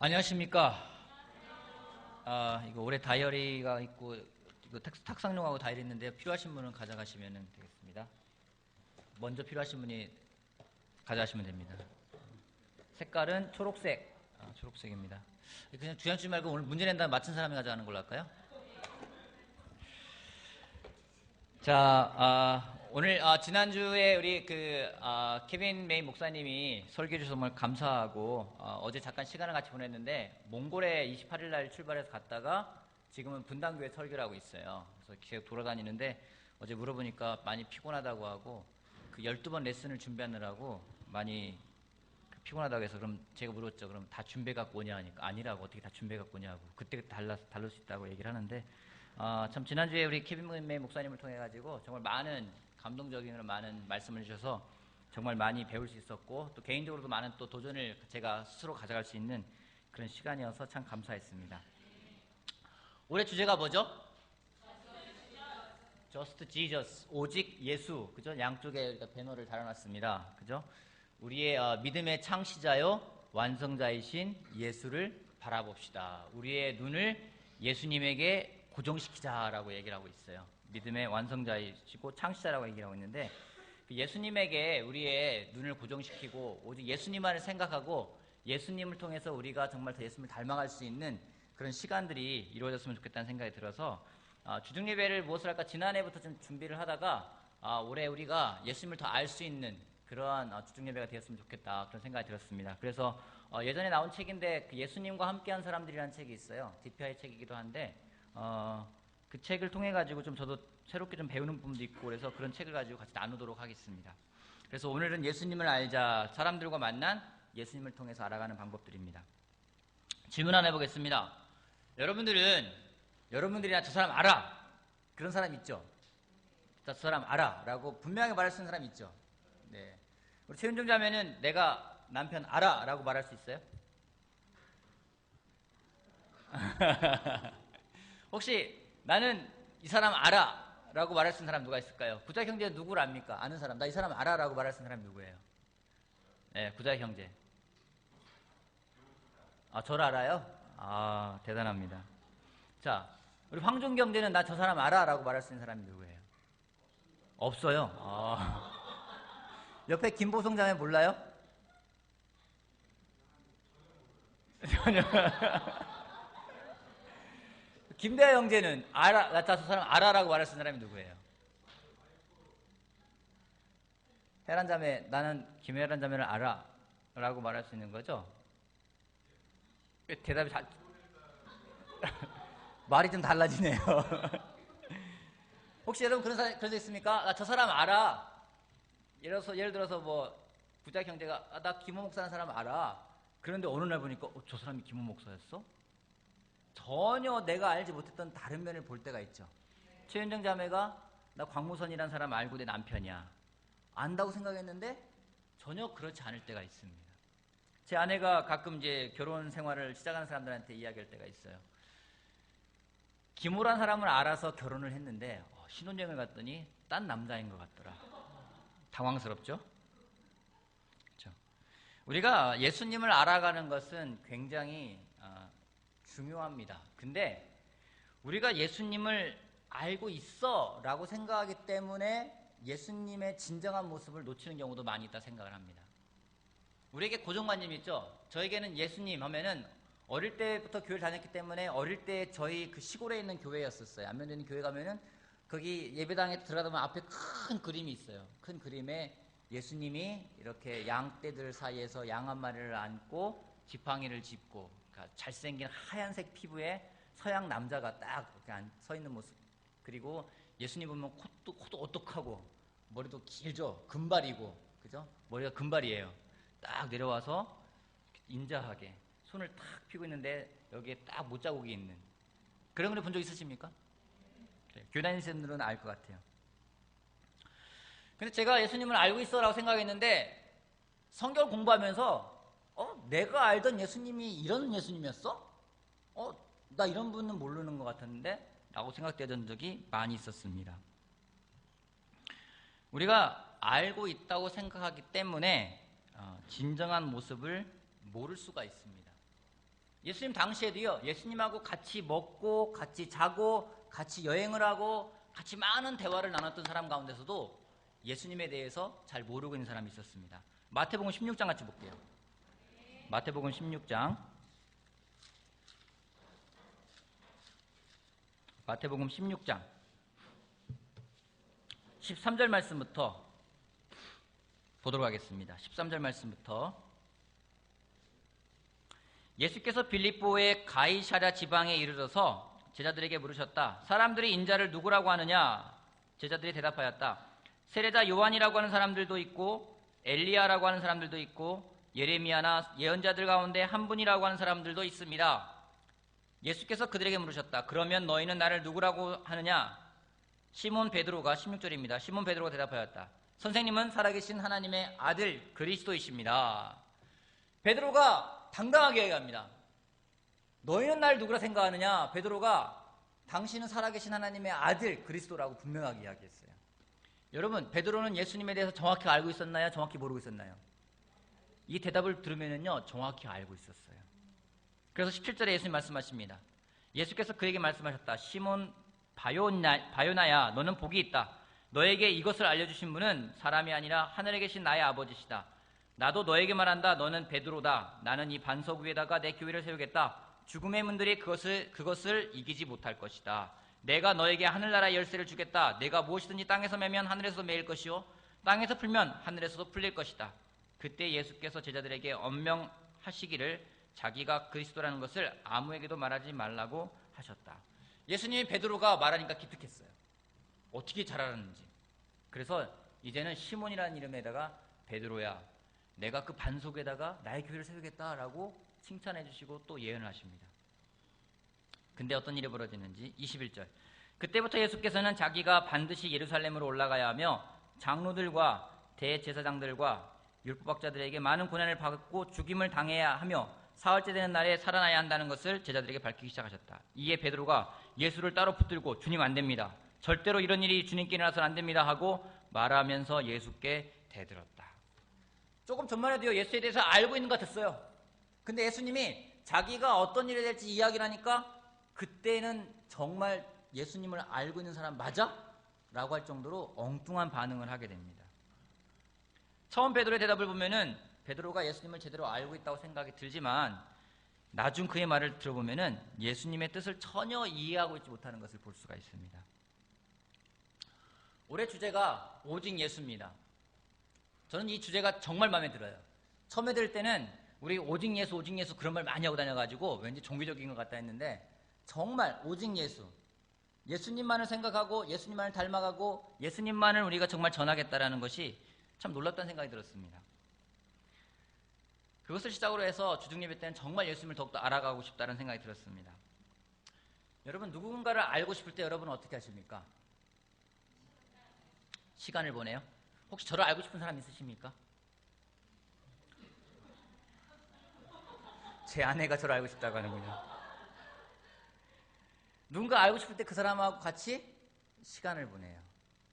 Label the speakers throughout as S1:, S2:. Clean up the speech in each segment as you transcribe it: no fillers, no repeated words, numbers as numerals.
S1: 안녕하십니까. 이거 올해 다이어리가 있고, 이거 탁상용하고 다이어리 있는데 필요하신 분은 가져가시면 되겠습니다. 먼저 필요하신 분이 가져가시면 됩니다. 색깔은 초록색. 초록색입니다. 그냥 주연치 말고 오늘 문제 낸다면 맞춘 사람이 가져가는 걸로 할까요? 자, 오늘 지난주에 우리 케빈 메인 목사님이 설교해 주셔서 정말 감사하고 어제 잠깐 시간을 같이 보냈는데 몽골에 28일 날 출발해서 갔다가 지금은 분당교회 설교를 하고 있어요. 그래서 계속 돌아다니는데 어제 물어보니까 많이 피곤하다고 하고 그 12번 레슨을 준비하느라고 많이 피곤하다고 해서 그럼 제가 물었죠. 그럼 다 준비해 갖고 오냐 하니까 아니라고. 어떻게 다 준비해 갖고 오냐고. 그때 다를 수 있다고 얘기를 하는데 참 지난주에 우리 케빈 메이 목사님을 통해 가지고 정말 많은 감동적인 많은 말씀을 주셔서 정말 많이 배울 수 있었고 또 개인적으로도 많은 또 도전을 제가 스스로 가져갈 수 있는 그런 시간이어서 참 감사했습니다. 올해 주제가 뭐죠? Just Jesus, 오직 예수. 그죠? 양쪽에 우리가 배너를 달아놨습니다. 그죠? 우리의 믿음의 창시자요 완성자이신 예수를 바라봅시다. 우리의 눈을 예수님에게 고정시키자라고 얘기를 하고 있어요. 믿음의 완성자이시고 창시자라고 얘기를 하고 있는데 예수님에게 우리의 눈을 고정시키고 오직 예수님만을 생각하고 예수님을 통해서 우리가 정말 더 예수님을 닮아갈 수 있는 그런 시간들이 이루어졌으면 좋겠다는 생각이 들어서 주중 예배를 무엇을 할까 지난해부터 좀 준비를 하다가 올해 우리가 예수님을 더 알 수 있는 그러한 주중 예배가 되었으면 좋겠다 그런 생각이 들었습니다. 그래서 예전에 나온 책인데 그 예수님과 함께한 사람들이라는 책이 있어요. DPI 책이기도 한데 그 책을 통해 가지고 좀 저도 새롭게 좀 배우는 부분도 있고 그래서 그런 책을 가지고 같이 나누도록 하겠습니다. 그래서 오늘은 예수님을 알자, 사람들과 만난 예수님을 통해서 알아가는 방법들입니다. 질문 하나 해보겠습니다. 여러분들이나 저 사람 알아 그런 사람 있죠? 저 사람 알아 라고 분명하게 말할 수 있는 사람 있죠? 네. 우리 최윤정 자매는 내가 남편 알아 라고 말할 수 있어요? 혹시 나는 이 사람 알아 라고 말할 수 있는 사람 누가 있을까요? 구자 형제 누구를 압니까? 아는 사람. 나 이 사람 알아 라고 말할 수 있는 사람이 누구예요? 네, 구자 형제. 저를 알아요? 대단합니다. 자, 우리 황종 경제는 나 저 사람 알아 라고 말할 수 있는 사람이 누구예요? 없어요. 옆에 김보성 자매 몰라요? 전혀. 김대하 형제는 알아, 나 저 사람 알아라고 말할 수 있는 사람이 누구예요? 혜란 자매, 나는 김혜란 자매를 알아라고 말할 수 있는 거죠? 대답이 말이 좀 달라지네요. 혹시 여러분 그런 적 있습니까? 나 저 사람 알아. 예를 들어서 뭐 구자 형제가 나 김호 목사라는 사람 알아. 그런데 어느 날 보니까 저 사람이 김호 목사였어? 전혀 내가 알지 못했던 다른 면을 볼 때가 있죠. 최윤정 자매가 나 광무선이라는 사람 알고 내 남편이야. 안다고 생각했는데 전혀 그렇지 않을 때가 있습니다. 제 아내가 가끔 이제 결혼 생활을 시작하는 사람들한테 이야기할 때가 있어요. 김호란 사람을 알아서 결혼을 했는데 신혼여행을 갔더니 딴 남자인 것 같더라. 당황스럽죠? 그렇죠? 우리가 예수님을 알아가는 것은 굉장히 중요합니다. 근데 우리가 예수님을 알고 있어 라고 생각하기 때문에 예수님의 진정한 모습을 놓치는 경우도 많이 있다 생각을 합니다. 우리에게 고정관념이 있죠. 저에게는 예수님 하면은 어릴 때부터 교회를 다녔기 때문에 어릴 때 저희 그 시골에 있는 교회였었어요. 안면에 있는 교회 가면은 거기 예배당에 들어가다 보면 앞에 큰 그림이 있어요. 큰 그림에 예수님이 이렇게 양떼들 사이에서 양 한 마리를 안고 지팡이를 짚고 그러니까 잘생긴 하얀색 피부에 서양 남자가 딱 이렇게 서 있는 모습. 그리고 예수님 보면 코도 오똑하고 머리도 길죠. 금발이고 그죠? 머리가 금발이에요. 딱 내려와서 인자하게 손을 탁 펴고 있는데 여기에 딱 못자국이 있는 그런 걸 본 적 있으십니까? 그래, 교회 다니시는 분들은 알 것 같아요. 근데 제가 예수님을 알고 있어라고 생각했는데 성경을 공부하면서 내가 알던 예수님이 이런 예수님이었어? 나 이런 분은 모르는 것 같았는데 라고 생각되던 적이 많이 있었습니다. 우리가 알고 있다고 생각하기 때문에 진정한 모습을 모를 수가 있습니다. 예수님 당시에도요, 예수님하고 같이 먹고 같이 자고 같이 여행을 하고 같이 많은 대화를 나눴던 사람 가운데서도 예수님에 대해서 잘 모르고 있는 사람이 있었습니다. 마태복음 16장 같이 볼게요. 마태복음 16장. 마태복음 16장 13절 말씀부터 보도록 하겠습니다. 13절 말씀부터. 예수께서 빌립보의 가이사랴 지방에 이르러서 제자들에게 물으셨다. 사람들이 인자를 누구라고 하느냐? 제자들이 대답하였다. 세례자 요한이라고 하는 사람들도 있고 엘리야라고 하는 사람들도 있고 예레미야나 예언자들 가운데 한 분이라고 하는 사람들도 있습니다. 예수께서 그들에게 물으셨다. 그러면 너희는 나를 누구라고 하느냐? 시몬 베드로가 16절입니다. 시몬 베드로가 대답하였다. 선생님은 살아계신 하나님의 아들 그리스도이십니다. 베드로가 당당하게 얘기합니다. 너희는 날 누구라 생각하느냐? 베드로가 당신은 살아계신 하나님의 아들 그리스도라고 분명하게 이야기했어요. 여러분, 베드로는 예수님에 대해서 정확히 알고 있었나요? 정확히 모르고 있었나요? 이 대답을 들으면요, 정확히 알고 있었어요. 그래서 17절에 예수님 말씀하십니다. 예수께서 그에게 말씀하셨다. 시몬 바요나야, 너는 복이 있다. 너에게 이것을 알려주신 분은 사람이 아니라 하늘에 계신 나의 아버지시다. 나도 너에게 말한다. 너는 베드로다. 나는 이 반석 위에다가 내 교회를 세우겠다. 죽음의 문들이 그것을 이기지 못할 것이다. 내가 너에게 하늘나라의 열쇠를 주겠다. 내가 무엇이든지 땅에서 매면 하늘에서 매일 것이요 땅에서 풀면 하늘에서도 풀릴 것이다. 그때 예수께서 제자들에게 엄명하시기를 자기가 그리스도라는 것을 아무에게도 말하지 말라고 하셨다. 예수님이 베드로가 말하니까 기특했어요. 어떻게 잘 알았는지. 그래서 이제는 시몬이라는 이름에다가 베드로야, 내가 그 반석에다가 나의 교회를 세우겠다라고 칭찬해 주시고 또 예언을 하십니다. 근데 어떤 일이 벌어지는지 21절. 그때부터 예수께서는 자기가 반드시 예루살렘으로 올라가야 하며 장로들과 대제사장들과 율법학자들에게 많은 고난을 받고 죽임을 당해야 하며 사흘째 되는 날에 살아나야 한다는 것을 제자들에게 밝히기 시작하셨다. 이에 베드로가 예수를 따로 붙들고 주님 안 됩니다. 절대로 이런 일이 주님께 일어나서는 안 됩니다 하고 말하면서 예수께 대들었다. 조금 전만 해도요, 예수에 대해서 알고 있는 것 같았어요. 근데 예수님이 자기가 어떤 일이 될지 이야기를 하니까 그때는 정말 예수님을 알고 있는 사람 맞아? 라고 할 정도로 엉뚱한 반응을 하게 됩니다. 처음 베드로의 대답을 보면은 베드로가 예수님을 제대로 알고 있다고 생각이 들지만 나중 그의 말을 들어보면은 예수님의 뜻을 전혀 이해하고 있지 못하는 것을 볼 수가 있습니다. 올해 주제가 오직 예수입니다. 저는 이 주제가 정말 마음에 들어요. 처음에 들을 때는 우리 오직 예수 그런 말 많이 하고 다녀가지고 왠지 종교적인 것 같다 했는데 정말 오직 예수, 예수님만을 생각하고 예수님만을 닮아가고 예수님만을 우리가 정말 전하겠다라는 것이 참 놀랍다는 생각이 들었습니다. 그것을 시작으로 해서 주중예배 때는 정말 예수님을 더욱더 알아가고 싶다는 생각이 들었습니다. 여러분, 누군가를 알고 싶을 때 여러분은 어떻게 하십니까? 시간을 보내요? 혹시 저를 알고 싶은 사람 있으십니까? 제 아내가 저를 알고 싶다고 하는군요. 누군가 알고 싶을 때 그 사람하고 같이 시간을 보내요.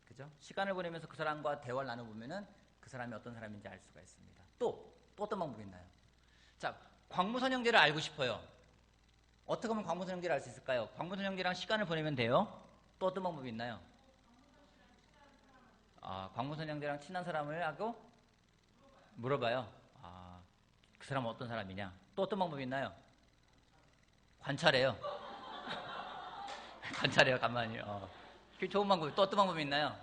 S1: 그죠? 시간을 보내면서 그 사람과 대화를 나눠보면은 그 사람이 어떤 사람인지 알 수가 있습니다. 또 어떤 방법이 있나요? 자, 광무선 형제를 알고 싶어요. 어떻게 하면 광무선 형제를 알 수 있을까요? 광무선 형제랑 시간을 보내면 돼요. 또 어떤 방법이 있나요? 광무선 형제랑 친한 사람을 하고 물어봐요. 그 사람은 어떤 사람이냐? 또 어떤 방법이 있나요? 관찰해요. 관찰해요. 가만히요. 그게 좋은 방법이. 또 어떤 방법이 있나요?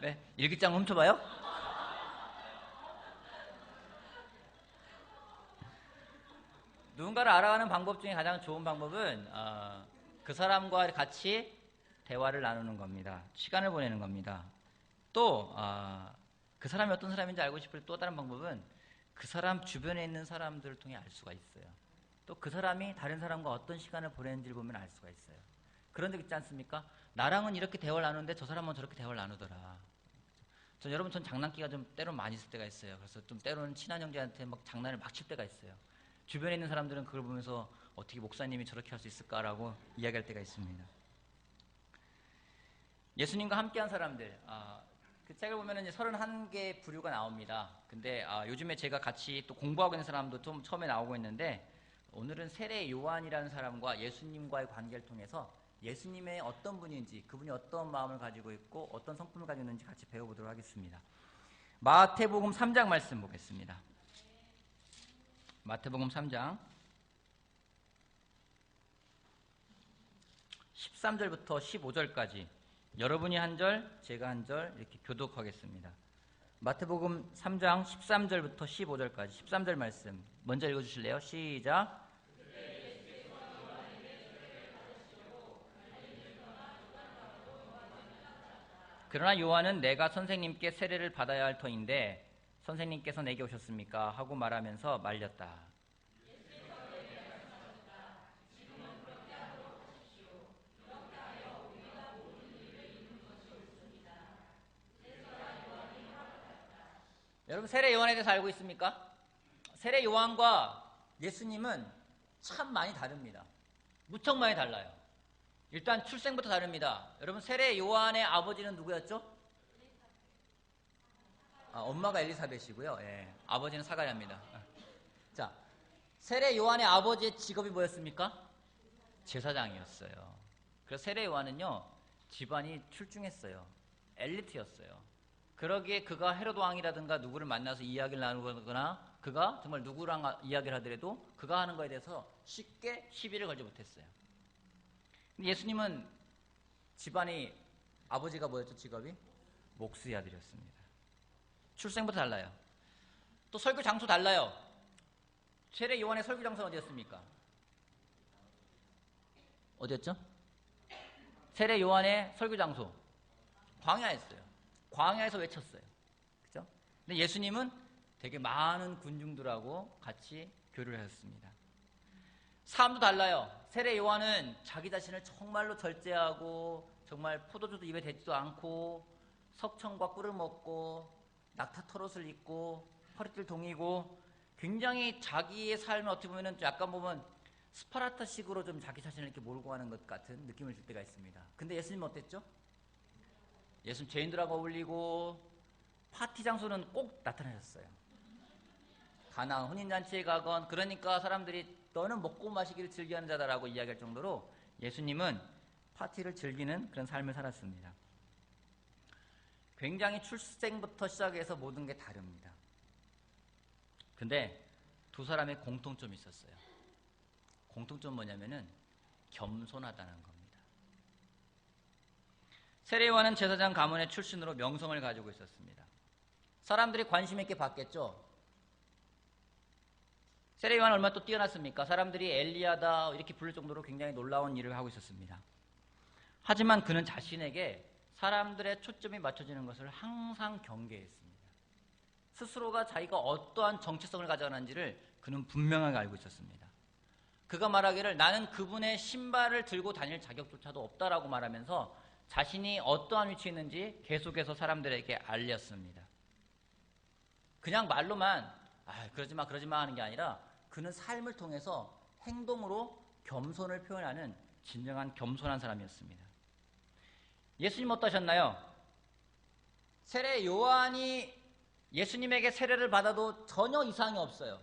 S1: 네, 일기장 훔쳐봐요. 누군가를 알아가는 방법 중에 가장 좋은 방법은 그 사람과 같이 대화를 나누는 겁니다. 시간을 보내는 겁니다. 또 그 사람이 어떤 사람인지 알고 싶을 또 다른 방법은 그 사람 주변에 있는 사람들을 통해 알 수가 있어요. 또 그 사람이 다른 사람과 어떤 시간을 보내는지를 보면 알 수가 있어요. 그런 적 있지 않습니까? 나랑은 이렇게 대화를 나누는데 저 사람은 저렇게 대화를 나누더라. 여러분, 전 장난기가 좀 때로는 많이 있을 때가 있어요. 그래서 좀 때로는 친한 형제한테 막 장난을 막 칠 때가 있어요. 주변에 있는 사람들은 그걸 보면서 어떻게 목사님이 저렇게 할 수 있을까라고 이야기할 때가 있습니다. 예수님과 함께한 사람들, 그 책을 보면은 이제 31개의 부류가 나옵니다. 근데 요즘에 제가 같이 또 공부하고 있는 사람도 좀 처음에 나오고 있는데 오늘은 세례 요한이라는 사람과 예수님과의 관계를 통해서 예수님의 어떤 분인지, 그분이 어떤 마음을 가지고 있고 어떤 성품을 가지고 있는지 같이 배워보도록 하겠습니다. 마태복음 3장 말씀 보겠습니다. 마태복음 3장 13절부터 15절까지 여러분이 한 절, 제가 한 절 이렇게 교독하겠습니다. 마태복음 3장 13절부터 15절까지 13절 말씀 먼저 읽어주실래요? 시작. 그러나 요한은 내가 선생님께 세례를 받아야 할 터인데 선생님께서 내게 오셨습니까? 하고 말하면서 말렸다. 여러분 세례 요한에 대해서 알고 있습니까? 세례 요한과 예수님은 참 많이 다릅니다. 무척 많이 달라요. 일단 출생부터 다릅니다. 여러분 세례 요한의 아버지는 누구였죠? 엄마가 엘리사벳이고요. 예, 아버지는 사가랴입니다. 자, 세례 요한의 아버지의 직업이 뭐였습니까? 제사장이었어요. 그래서 세례 요한은요 집안이 출중했어요. 엘리트였어요. 그러기에 그가 헤로드 왕이라든가 누구를 만나서 이야기를 나누거나 그가 정말 누구랑 이야기를 하더라도 그가 하는 거에 대해서 쉽게 시비를 걸지 못했어요. 근데 예수님은 집안이 아버지가 뭐였죠? 직업이? 목수의 아들이었습니다. 출생부터 달라요. 또 설교 장소 달라요. 세례 요한의 설교 장소는 어디였습니까? 어디였죠? 세례 요한의 설교 장소 광야였어요. 광야에서 외쳤어요. 그죠? 근데 예수님은 되게 많은 군중들하고 같이 교류를 하셨습니다. 삶도 달라요. 세례 요한은 자기 자신을 정말로 절제하고 정말 포도주도 입에 대지도 않고 석청과 꿀을 먹고 낙타 털옷을 입고 허리띠를 동이고 굉장히 자기의 삶을 어떻게 보면 약간 보면 스파르타식으로 좀 자기 자신을 이렇게 몰고 가는 것 같은 느낌을 줄 때가 있습니다. 근데 예수님은 어땠죠? 예수님 죄인들하고 어울리고 파티 장소는 꼭 나타나셨어요. 가나안 혼인잔치에 가건 그러니까 사람들이 너는 먹고 마시기를 즐겨하는 자다라고 이야기할 정도로 예수님은 파티를 즐기는 그런 삶을 살았습니다. 굉장히 출생부터 시작해서 모든 게 다릅니다. 근데 두 사람의 공통점이 있었어요. 공통점은 뭐냐면은 겸손하다는 겁니다. 세례 요한은 제사장 가문의 출신으로 명성을 가지고 있었습니다. 사람들이 관심 있게 봤겠죠. 세례 요한은 얼마나 또 뛰어났습니까? 사람들이 엘리야다 이렇게 부를 정도로 굉장히 놀라운 일을 하고 있었습니다. 하지만 그는 자신에게 사람들의 초점이 맞춰지는 것을 항상 경계했습니다. 스스로가 자기가 어떠한 정체성을 가져가는지를 그는 분명하게 알고 있었습니다. 그가 말하기를 나는 그분의 신발을 들고 다닐 자격조차도 없다라고 말하면서 자신이 어떠한 위치에 있는지 계속해서 사람들에게 알렸습니다. 그냥 말로만 그러지 마 하는 게 아니라 그는 삶을 통해서 행동으로 겸손을 표현하는 진정한 겸손한 사람이었습니다. 예수님 어떠셨나요? 세례 요한이 예수님에게 세례를 받아도 전혀 이상이 없어요.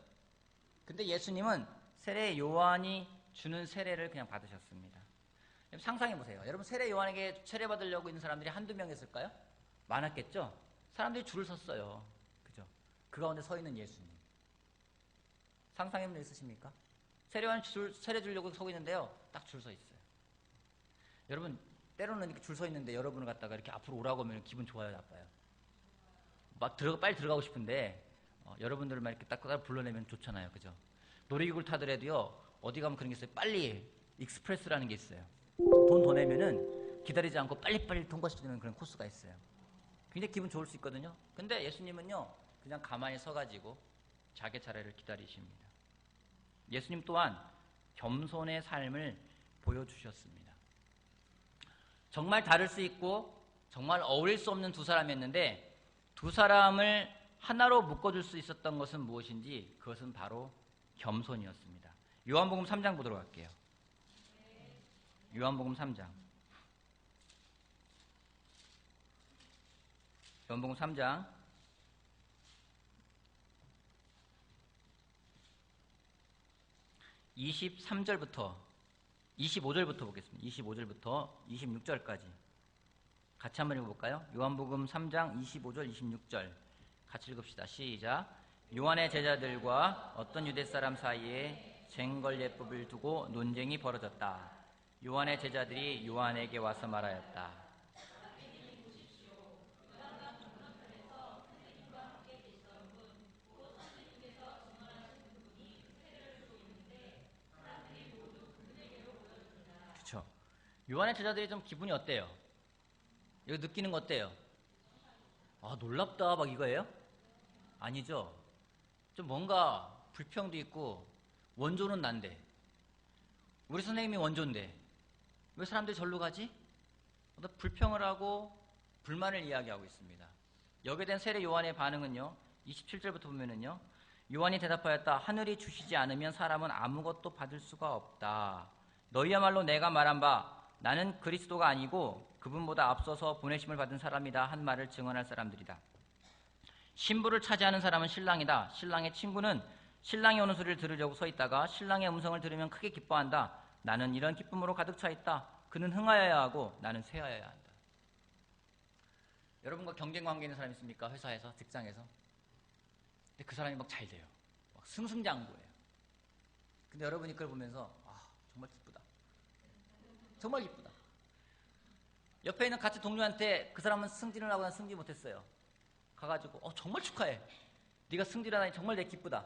S1: 근데 예수님은 세례 요한이 주는 세례를 그냥 받으셨습니다. 상상해보세요. 여러분 세례 요한에게 세례 받으려고 있는 사람들이 한두 명 있을까요? 많았겠죠? 사람들이 줄을 섰어요. 그죠? 그 가운데 서 있는 예수님. 상상해본 적 있으십니까? 세례 요한 세례 주려고 서고 있는데요. 딱 줄 서 있어요. 여러분 때로는 이렇게 줄 서 있는데 여러분을 갖다가 이렇게 앞으로 오라고 하면 기분 좋아요, 나빠요? 빨리 들어가고 싶은데 여러분들만 이렇게 딱 불러내면 좋잖아요. 그죠? 놀이기구를 타더라도요. 어디 가면 그런 게 있어요. 빨리 익스프레스라는 게 있어요. 돈 더 내면은 기다리지 않고 빨리빨리 통과시키는 그런 코스가 있어요. 굉장히 기분 좋을 수 있거든요. 근데 예수님은요 그냥 가만히 서가지고 자기 차례를 기다리십니다. 예수님 또한 겸손의 삶을 보여주셨습니다. 정말 다를 수 있고 정말 어울릴 수 없는 두 사람이었는데 두 사람을 하나로 묶어줄 수 있었던 것은 무엇인지 그것은 바로 겸손이었습니다. 요한복음 3장 보도록 할게요. 요한복음 3장. 요한복음 3장 23절부터 25절부터 보겠습니다. 25절부터 26절까지 같이 한번 읽어볼까요? 요한복음 3장 25절 26절 같이 읽읍시다. 시작. 요한의 제자들과 어떤 유대 사람 사이에 쟁걸예법을 두고 논쟁이 벌어졌다. 요한의 제자들이 요한에게 와서 말하였다. 그렇죠. 요한의 제자들이 좀 기분이 어때요? 이거 느끼는 거 어때요? 아, 놀랍다 막 이거예요? 아니죠. 좀 뭔가 불평도 있고 원조는 난데 우리 선생님이 원조인데 왜 사람들이 절로 가지? 어떤 불평을 하고 불만을 이야기하고 있습니다. 여기에 대한 세례 요한의 반응은요. 27절부터 보면은요. 요한이 대답하였다. 하늘이 주시지 않으면 사람은 아무것도 받을 수가 없다. 너희야말로 내가 말한 바 나는 그리스도가 아니고 그분보다 앞서서 보내심을 받은 사람이다 한 말을 증언할 사람들이다. 신부를 차지하는 사람은 신랑이다. 신랑의 친구는 신랑이 오는 소리를 들으려고 서 있다가 신랑의 음성을 들으면 크게 기뻐한다. 나는 이런 기쁨으로 가득 차 있다. 그는 흥하여야 하고 나는 쇠하여야 한다. 여러분과 경쟁 관계 있는 사람 있습니까? 회사에서, 직장에서. 근데 그 사람이 막 잘 돼요. 막 승승장구해요. 근데 여러분이 그걸 보면서 정말 기쁘다. 정말 기쁘다. 옆에 있는 같이 동료한테 그 사람은 승진을 하고 난 승진 못했어요. 가가지고 정말 축하해. 네가 승진하다니 정말 내 기쁘다.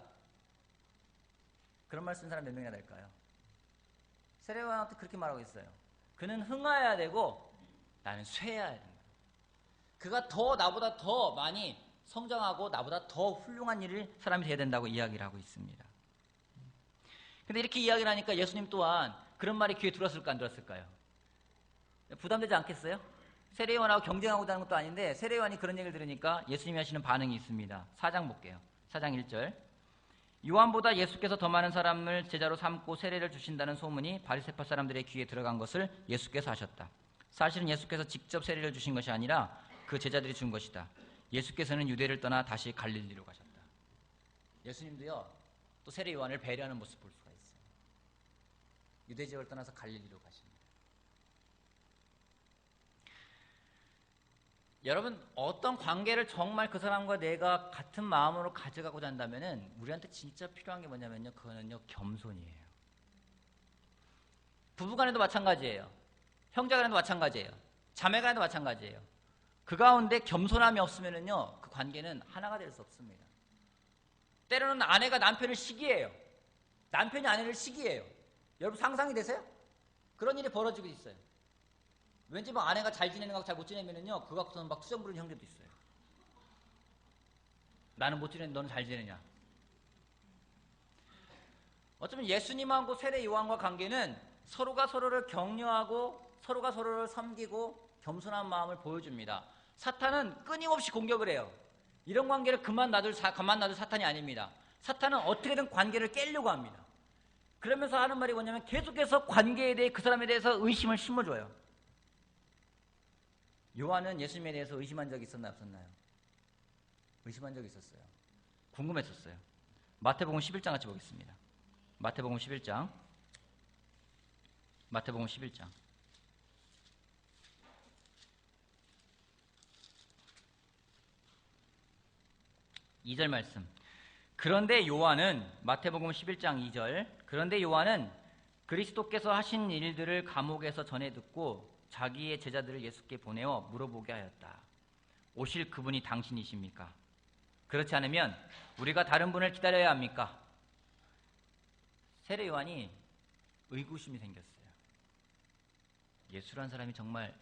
S1: 그런 말 쓴 사람 몇 명이나 될까요? 세례요한한테 그렇게 말하고 있어요. 그는 흥하여야 되고 나는 쇠해야 된다. 그가 더 나보다 더 많이 성장하고 나보다 더 훌륭한 일을 사람이 돼야 된다고 이야기를 하고 있습니다. 근데 이렇게 이야기를 하니까 예수님 또한 그런 말이 귀에 들었을까 안 들었을까요? 부담되지 않겠어요? 세례요한하고 경쟁하고 다는 것도 아닌데 세례요한이 그런 얘기를 들으니까 예수님이 하시는 반응이 있습니다. 4장 볼게요. 4장 1절. 요한보다 예수께서 더 많은 사람을 제자로 삼고 세례를 주신다는 소문이 바리새파 사람들의 귀에 들어간 것을 예수께서 하셨다. 사실은 예수께서 직접 세례를 주신 것이 아니라 그 제자들이 준 것이다. 예수께서는 유대를 떠나 다시 갈릴리로 가셨다. 예수님도요, 또 세례 요한을 배려하는 모습 볼 수가 있어요. 유대 지역을 떠나서 갈릴리로 가십니다. 여러분, 어떤 관계를 정말 그 사람과 내가 같은 마음으로 가져가고자 한다면은 우리한테 진짜 필요한 게 뭐냐면요, 그거는요, 겸손이에요. 부부간에도 마찬가지예요. 형제간에도 마찬가지예요. 자매간에도 마찬가지예요. 그 가운데 겸손함이 없으면은요, 그 관계는 하나가 될 수 없습니다. 때로는 아내가 남편을 시기해요. 남편이 아내를 시기해요. 여러분 상상이 되세요? 그런 일이 벌어지고 있어요. 왠지 막 아내가 잘 지내는 거하고 잘 못 지내면은요, 그거 갖고서는 막 투정 부리는 형제도 있어요. 나는 못 지내는데 너는 잘 지내냐. 어쩌면 예수님하고 세례 요한과 관계는 서로가 서로를 격려하고 서로가 서로를 섬기고 겸손한 마음을 보여줍니다. 사탄은 끊임없이 공격을 해요. 이런 관계를 가만 놔둘 사탄이 아닙니다. 사탄은 어떻게든 관계를 깨려고 합니다. 그러면서 하는 말이 뭐냐면 계속해서 관계에 대해 그 사람에 대해서 의심을 심어줘요. 요한은 예수님에 대해서 의심한 적이 있었나요, 없었나요? 의심한 적이 있었어요. 궁금했었어요. 마태복음 11장 같이 보겠습니다. 마태복음 11장. 마태복음 11장. 2절 말씀. 그런데 요한은 마태복음 11장 2절. 그런데 요한은 그리스도께서 하신 일들을 감옥에서 전해 듣고 자기의 제자들을 예수께 보내어 물어보게 하였다. 오실 그분이 당신이십니까? 그렇지 않으면 우리가 다른 분을 기다려야 합니까? 세례 요한이 의구심이 생겼어요. 예수란 사람이 정말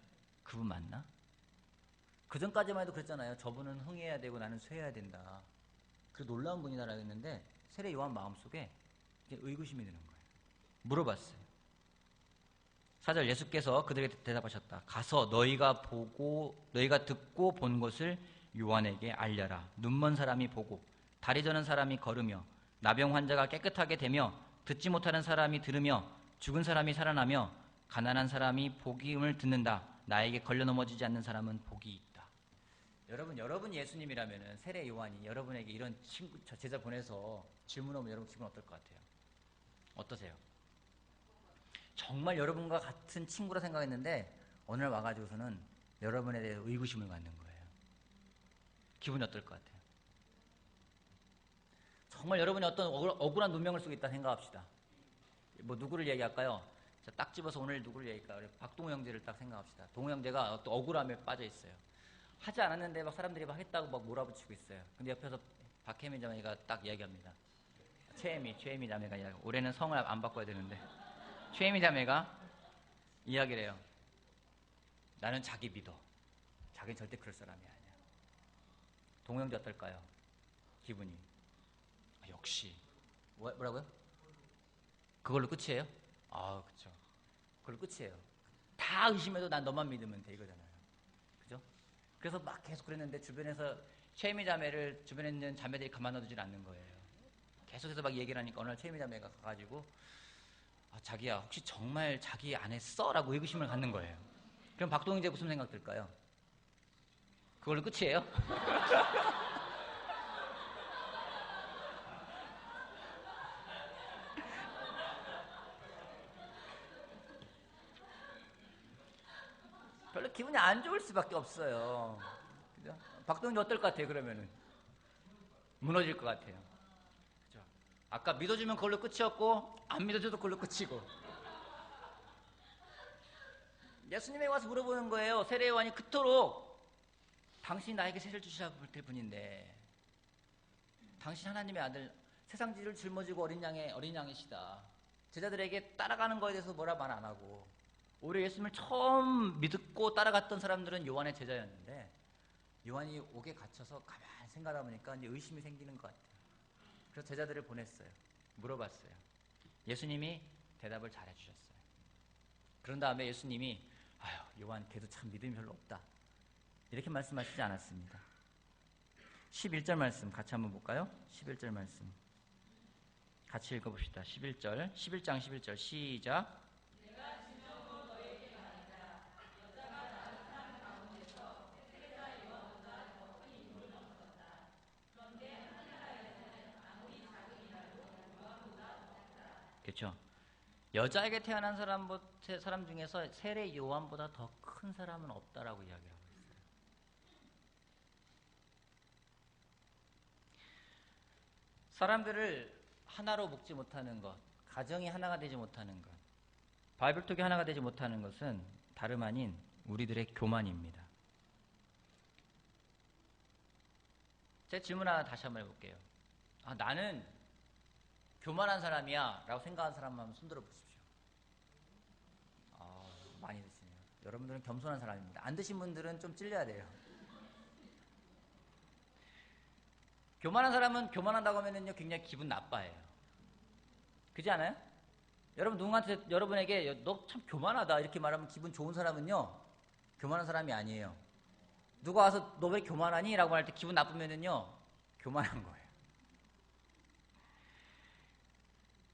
S1: 그분 맞나? 그 전까지만 해도 그랬잖아요. 저분은 흥해야 되고 나는 쇠해야 된다. 그 놀라운 분이다라고 했는데 세례 요한 마음속에 의구심이 드는 거예요. 물어봤어요. 4절 예수께서 그들에게 대답하셨다. 가서 너희가 듣고 본 것을 요한에게 알려라. 눈먼 사람이 보고 다리 저는 사람이 걸으며 나병 환자가 깨끗하게 되며 듣지 못하는 사람이 들으며 죽은 사람이 살아나며 가난한 사람이 복음을 듣는다. 나에게 걸려 넘어지지 않는 사람은 복이 있다. 여러분 예수님이라면 세례 요한이 여러분에게 이런 제자 보내서 질문하면 여러분 기분 어떨 것 같아요? 어떠세요? 정말 여러분과 같은 친구라 생각했는데 어느 날 와가지고서는 여러분에 대해서 의구심을 갖는 거예요. 기분이 어떨 것 같아요? 정말 여러분이 어떤 억울한 누명을 쓰고 있다 생각합시다. 뭐 누구를 얘기할까요? 자, 딱 집어서 오늘 누구를 얘기할까요? 박동호 형제를 딱 생각합시다. 동호 형제가 어떤 억울함에 빠져 있어요. 하지 않았는데 막 사람들이 막 했다고 막 몰아붙이고 있어요. 근데 옆에서 박혜민 자매가 딱 이야기합니다. 최혜미 자매가 이야기. 올해는 성을 안 바꿔야 되는데 최혜미 자매가 이야기를 해요. 나는 자기 믿어. 자기는 절대 그럴 사람이 아니야. 동호 형제 어떨까요? 기분이. 역시. 뭐라고요? 그걸로 끝이에요? 아, 그쵸. 그걸로 끝이에요. 다 의심해도 난 너만 믿으면 돼, 이거잖아요. 그죠? 그래서 막 계속 그랬는데 주변에서 최미 자매를 주변에 있는 자매들이 가만둬두질 않는 거예요. 계속해서 막 얘기를 하니까 어느 날 최미 자매가 가가지고 자기야 혹시 정말 자기 안 했어? 라고 의구심을 갖는 거예요. 그럼 박동희 제 무슨 생각 들까요? 그걸로 끝이에요? 별로 기분이 안 좋을 수밖에 없어요. 그죠? 박동희 어떨 것 같아요, 그러면은? 무너질 것 같아요. 그죠? 아까 믿어주면 그걸로 끝이었고, 안 믿어줘도 그걸로 끝이고. 예수님에게 와서 물어보는 거예요. 세례요한이 그토록 당신이 나에게 세례를 주시라 될 분인데, 당신 하나님의 아들, 세상 지를 짊어지고 어린 양이시다. 제자들에게 따라가는 거에 대해서 뭐라 말 안 하고, 오히려 예수님을 처음 믿고 따라갔던 사람들은 요한의 제자였는데 요한이 옥에 갇혀서 가만히 생각하다 보니까 이제 의심이 생기는 것 같아요. 그래서 제자들을 보냈어요. 물어봤어요. 예수님이 대답을 잘 해주셨어요. 그런 다음에 예수님이 요한 걔도 참 믿음이 별로 없다 이렇게 말씀하시지 않았습니다. 11절 말씀 같이 한번 볼까요? 11절 말씀 같이 읽어봅시다. 11절 11장 11절 시작. 그렇죠. 여자에게 태어난 사람 중에서 세례 요한보다 더 큰 사람은 없다라고 이야기하고 있어요. 사람들을 하나로 묶지 못하는 것, 가정이 하나가 되지 못하는 것, 바이블톡이 하나가 되지 못하는 것은 다름 아닌 우리들의 교만입니다. 제 질문 하나 다시 한번 해볼게요. 나는 교만한 사람이야 라고 생각하는 사람 한번 손들어 보십시오. 많이 드시네요. 여러분들은 겸손한 사람입니다. 안 드신 분들은 좀 찔려야 돼요. 교만한 사람은 교만한다고 하면은요 굉장히 기분 나빠해요. 그렇지 않아요? 여러분 누군가한테 여러분에게 너 참 교만하다 이렇게 말하면 기분 좋은 사람은요 교만한 사람이 아니에요. 누가 와서 너 왜 교만하니? 라고 할 때 기분 나쁘면은요 교만한 거예요.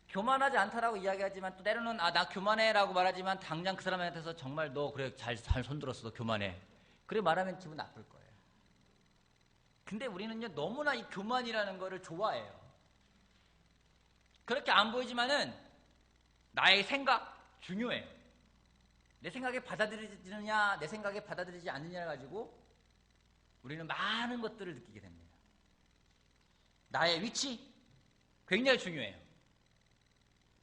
S1: 교만하지 않다라고 이야기하지만 또 때로는 나 교만해 라고 말하지만 당장 그 사람한테서 정말 너 그래 잘 손들었어 너 교만해 그래 말하면 기분 나쁠 거예요. 근데 우리는요 너무나 이 교만이라는 거를 좋아해요. 그렇게 안 보이지만은 나의 생각 중요해요. 내 생각에 받아들이느냐 내 생각에 받아들이지 않느냐를 가지고 우리는 많은 것들을 느끼게 됩니다. 나의 위치 굉장히 중요해요.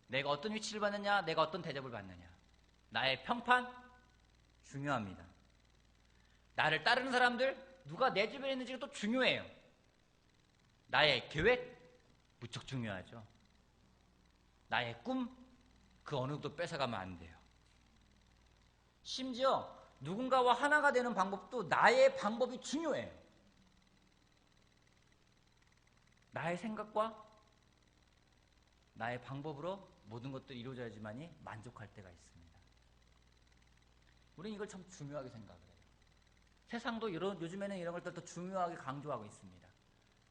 S1: 내가 어떤 위치를 받느냐 내가 어떤 대접을 받느냐 나의 평판 중요합니다. 나를 따르는 사람들 누가 내 주변에 있는지가 또 중요해요. 나의 계획 무척 중요하죠. 나의 꿈 그 어느 것도 뺏어가면 안 돼요. 심지어 누군가와 하나가 되는 방법도 나의 방법이 중요해요. 나의 생각과 나의 방법으로 모든 것들이 이루어져야지만이 만족할 때가 있습니다. 우리는 이걸 참 중요하게 생각을 해요. 세상도 요즘에는 이런 것들 더 중요하게 강조하고 있습니다.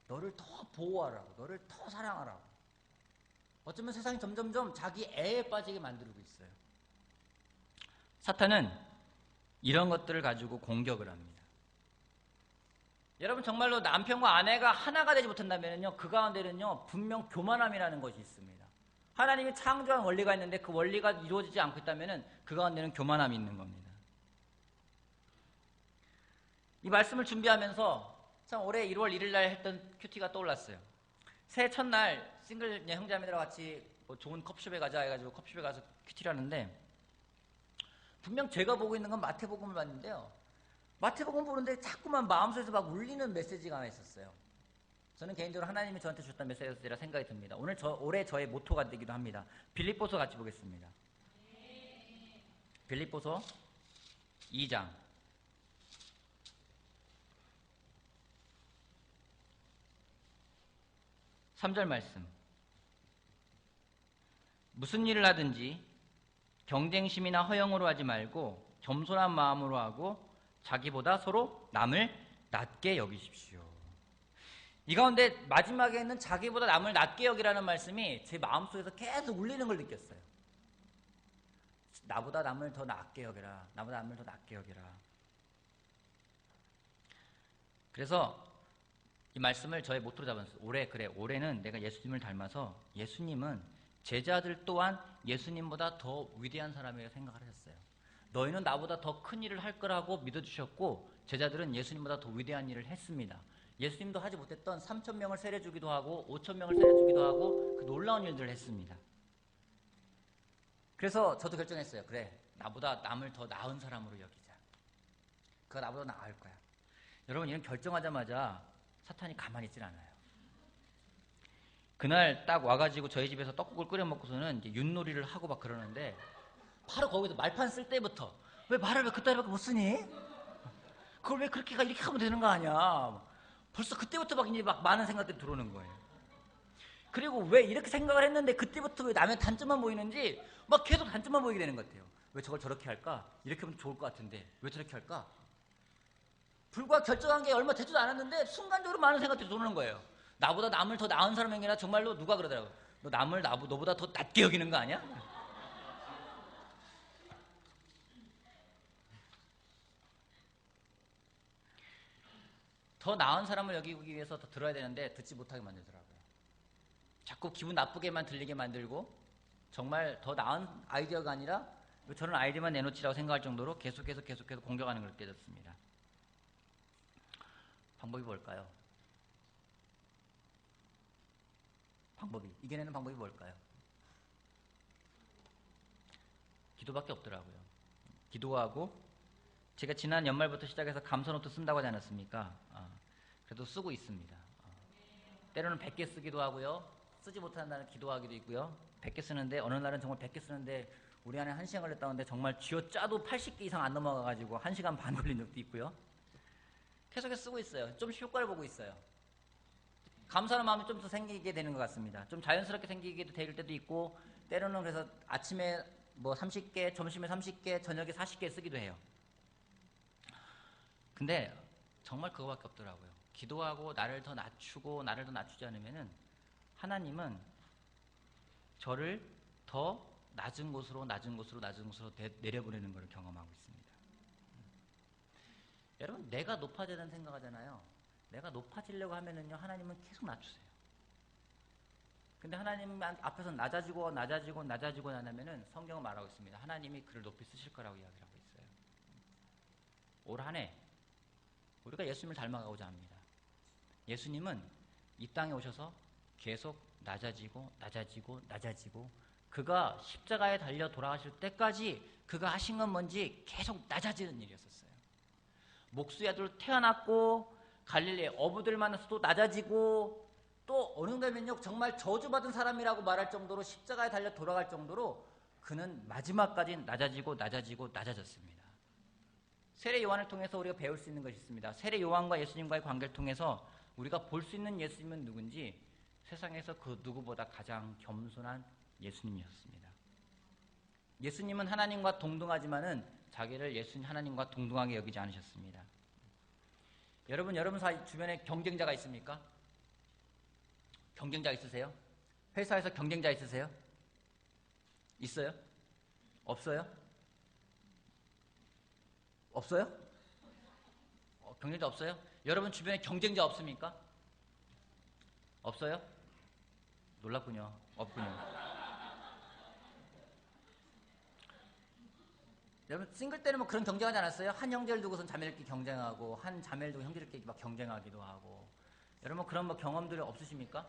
S1: 너를 더 보호하라고, 너를 더 사랑하라고. 어쩌면 세상이 점점점 자기 애에 빠지게 만들고 있어요. 사탄은 이런 것들을 가지고 공격을 합니다. 여러분 정말로 남편과 아내가 하나가 되지 못한다면요 그 가운데는요 분명 교만함이라는 것이 있습니다. 하나님이 창조한 원리가 있는데 그 원리가 이루어지지 않고 있다면 그 가운데는 교만함이 있는 겁니다. 이 말씀을 준비하면서 참 올해 1월 1일 날 했던 큐티가 떠올랐어요. 새해 첫날 싱글 형제자매들과 같이 뭐 좋은 커피숍에 가자 해가지고 커피숍에 가서 큐티를 하는데, 분명 제가 보고 있는 건 마태복음을 봤는데요, 마태복음 보는데 자꾸만 마음속에서 막 울리는 메시지가 하나 있었어요. 저는 개인적으로 하나님이 저한테 주셨던 메시지라 생각이 듭니다. 올해 저의 모토가 되기도 합니다. 빌립보서 같이 보겠습니다. 빌립보서 2장 3절 말씀. 무슨 일을 하든지 경쟁심이나 허영으로 하지 말고 겸손한 마음으로 하고 자기보다 서로 남을 낮게 여기십시오. 이 가운데 마지막에 있는 자기보다 남을 낮게 여기라는 말씀이 제 마음속에서 계속 울리는 걸 느꼈어요. 나보다 남을 더 낮게 여기라. 나보다 남을 더 낮게 여기라. 그래서 이 말씀을 저의 모토로 잡았어요. 올해는 내가 예수님을 닮아서 예수님은 제자들 또한 예수님보다 더 위대한 사람이라고 생각을 하셨어요. 너희는 나보다 더 큰 일을 할 거라고 믿어주셨고, 제자들은 예수님보다 더 위대한 일을 했습니다. 예수님도 하지 못했던 3,000명을 세례주기도 하고 5,000명을 세례주기도 하고 그 놀라운 일들을 했습니다. 그래서 저도 결정했어요. 그래, 나보다 남을 더 나은 사람으로 여기자. 그가 나보다 나을 거야. 여러분, 이런 결정하자마자 사탄이 가만히 있질 않아요. 그날 딱 와가지고 저희 집에서 떡국을 끓여 먹고서는 이제 윷놀이를 하고 막 그러는데, 바로 거기서 말판 쓸 때부터 왜 말을 왜 그따위밖에 못 쓰니? 그걸 왜 이렇게 하면 되는 거 아니야? 벌써 그때부터 막 이제 막 많은 생각들이 들어오는 거예요. 그리고 왜 이렇게 생각을 했는데 그때부터 왜 남의 단점만 보이는지 막 계속 단점만 보이게 되는 것 같아요. 왜 저걸 저렇게 할까? 이렇게 하면 좋을 것 같은데 왜 저렇게 할까? 불과 결정한 게 얼마 되지도 않았는데 순간적으로 많은 생각들이 들어오는 거예요. 나보다 남을 더 나은 사람에게나 정말로 누가 그러더라고요. 너 남을 너보다 더 낮게 여기는 거 아니야? 더 나은 사람을 여기기 위해서 더 들어야 되는데 듣지 못하게 만들더라고요. 자꾸 기분 나쁘게만 들리게 만들고, 정말 더 나은 아이디어가 아니라 왜 저런 아이디어만 내놓지라고 생각할 정도로 계속해서 공격하는 걸 깨졌습니다. 방법이 뭘까요? 이겨내는 방법이 뭘까요? 기도밖에 없더라고요. 기도하고, 제가 지난 연말부터 시작해서 감사노트 쓴다고 하지 않았습니까? 그래도 쓰고 있습니다. 때로는 100개 쓰기도 하고요. 쓰지 못하는 날은 기도하기도 있고요. 100개 쓰는데 어느 날은 정말 100개 쓰는데 우리 안에 1시간 걸렸다는데 정말 쥐어짜도 80개 이상 안 넘어가가지고 1시간 반 걸린 적도 있고요. 계속해서 쓰고 있어요. 좀씩 효과를 보고 있어요. 감사하는 마음이 좀 더 생기게 되는 것 같습니다. 좀 자연스럽게 생기게 될 때도 있고, 때로는 그래서 아침에 뭐 30개, 점심에 30개, 저녁에 40개 쓰기도 해요. 근데 정말 그거밖에 없더라고요. 기도하고 나를 더 낮추고 나를 더 낮추지 않으면은 하나님은 저를 더 낮은 곳으로 내려보내는 걸 경험하고 있습니다. 여러분, 내가 높아져야 된다는 생각하잖아요. 내가 높아지려고 하면은요, 하나님은 계속 낮추세요. 근데 하나님 앞에서 낮아지고 나면은 성경은 말하고 있습니다. 하나님이 그를 높이 쓰실 거라고 이야기를 하고 있어요. 올 한 해 우리가 예수님을 닮아가고자 합니다. 예수님은 이 땅에 오셔서 계속 낮아지고 그가 십자가에 달려 돌아가실 때까지 그가 하신 건 뭔지 계속 낮아지는 일이었었어요. 목수야들 태어났고 갈릴리에 어부들 만나서 또 낮아지고, 또 어느 가면요 정말 저주받은 사람이라고 말할 정도로 십자가에 달려 돌아갈 정도로 그는 마지막까지 낮아졌습니다. 세례 요한을 통해서 우리가 배울 수 있는 것이 있습니다. 세례 요한과 예수님과의 관계를 통해서 우리가 볼 수 있는 예수님은 누군지, 세상에서 그 누구보다 가장 겸손한 예수님이었습니다. 예수님은 하나님과 동등하지만은 자기를 하나님과 동등하게 여기지 않으셨습니다. 여러분 사이 주변에 경쟁자가 있습니까? 경쟁자 있으세요? 회사에서 경쟁자 있으세요? 있어요? 없어요? 없어요? 경쟁자 없어요? 여러분 주변에 경쟁자 없습니까? 없어요? 놀랍군요. 없군요. 여러분 싱글 때는 뭐 그런 경쟁하지 않았어요? 한 형제를 두고선 자매들끼리 경쟁하고 한 자매를 두고 형제들끼리 막 경쟁하기도 하고. 여러분 그런 뭐 경험들이 없으십니까?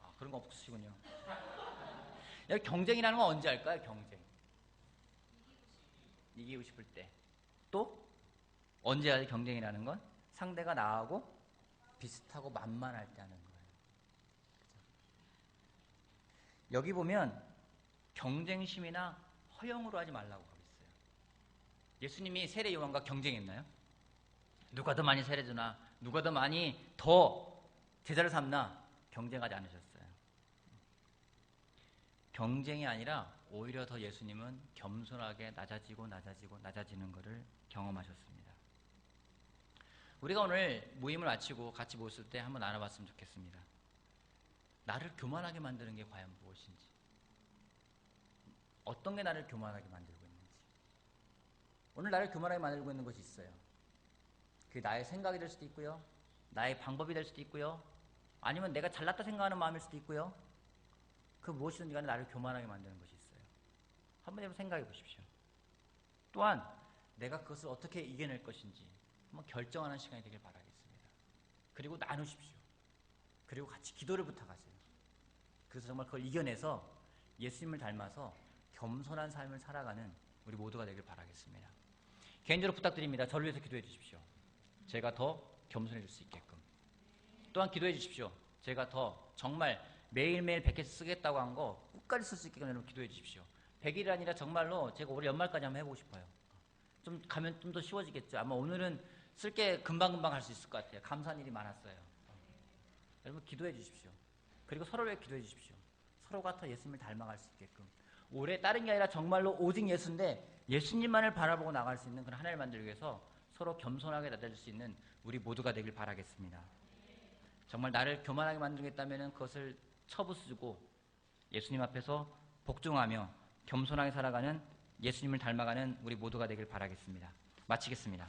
S1: 아, 그런 거 없으시군요. 여기 경쟁이라는 건 언제 할까요? 경쟁. 이기고 싶을 때. 또 언제 할 경쟁이라는 건 상대가 나하고 비슷하고 만만할 때 하는 거예요. 여기 보면 경쟁심이나 허영으로 하지 말라고 하고 있어요. 예수님이 세례 요한과 경쟁했나요? 누가 더 많이 세례주나, 누가 더 많이 더 제자를 삼나 경쟁하지 않으셨어요. 경쟁이 아니라 오히려 더 예수님은 겸손하게 낮아지는 것을 경험하셨습니다. 우리가 오늘 모임을 마치고 같이 모였을 때 한번 알아봤으면 좋겠습니다. 나를 교만하게 만드는 게 과연 무엇인지, 어떤 게 나를 교만하게 만들고 있는지. 오늘 나를 교만하게 만들고 있는 것이 있어요. 그게 나의 생각이 될 수도 있고요, 나의 방법이 될 수도 있고요, 아니면 내가 잘났다 생각하는 마음일 수도 있고요. 그 무엇이든지 간에 나를 교만하게 만드는 것이 있어요. 한번 여러분 생각해 보십시오. 또한 내가 그것을 어떻게 이겨낼 것인지 한번 결정하는 시간이 되길 바라겠습니다. 그리고 나누십시오. 그리고 같이 기도를 부탁하세요. 그래서 정말 그걸 이겨내서 예수님을 닮아서 겸손한 삶을 살아가는 우리 모두가 되길 바라겠습니다. 개인적으로 부탁드립니다. 저를 위해서 기도해 주십시오. 제가 더 겸손해질 수 있게끔. 또한 기도해 주십시오. 제가 더 정말 매일매일 100개 쓰겠다고 한 거 끝까지 쓸 수 있게끔 여러분 기도해 주십시오. 100일이 아니라 정말로 제가 올해 연말까지 한번 해보고 싶어요. 좀 가면 좀 더 쉬워지겠죠. 아마 오늘은 쓸 게 금방금방 할 수 있을 것 같아요. 감사한 일이 많았어요. 여러분 기도해 주십시오. 그리고 서로를 위해 기도해 주십시오. 서로가 더 예수님을 닮아갈 수 있게끔. 올해 다른 게 아니라 정말로 오직 예수인데 예수님만을 바라보고 나갈 수 있는 그런 하나를 만들기 위해서 서로 겸손하게 낮아질 수 있는 우리 모두가 되길 바라겠습니다. 정말 나를 교만하게 만들겠다면 그것을 처부수고 예수님 앞에서 복종하며 겸손하게 살아가는 예수님을 닮아가는 우리 모두가 되길 바라겠습니다. 마치겠습니다.